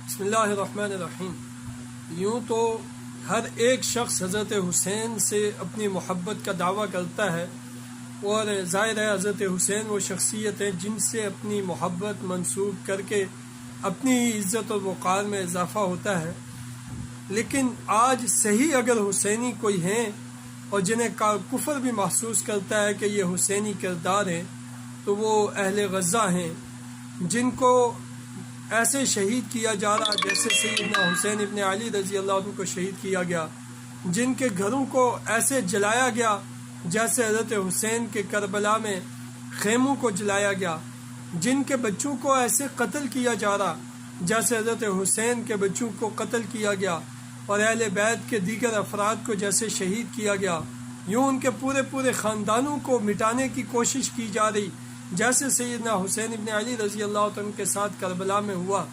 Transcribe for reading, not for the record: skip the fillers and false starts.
بسم اللہ الرحمن الرحیم۔ یوں تو ہر ایک شخص حضرت حسین سے اپنی محبت کا دعویٰ کرتا ہے، اور ظاہر ہے حضرت حسین وہ شخصیت ہیں جن سے اپنی محبت منسوب کر کے اپنی عزت و وقار میں اضافہ ہوتا ہے۔ لیکن آج صحیح اگر حسینی کوئی ہیں اور جنہیں کفر بھی محسوس کرتا ہے کہ یہ حسینی کردار ہیں، تو وہ اہل غزہ ہیں، جن کو ایسے شہید کیا جا رہا جیسے سیدنا حسین ابن علی رضی اللہ عنہ کو شہید کیا گیا، جن کے گھروں کو ایسے جلایا گیا جیسے حضرت حسین کے کربلا میں خیموں کو جلایا گیا، جن کے بچوں کو ایسے قتل کیا جا رہا جیسے حضرت حسین کے بچوں کو قتل کیا گیا، اور اہل بیت کے دیگر افراد کو جیسے شہید کیا گیا، یوں ان کے پورے خاندانوں کو مٹانے کی کوشش کی جا رہی جیسے سیدنا حسین ابن علی رضی اللہ عنہ کے ساتھ کربلا میں ہوا۔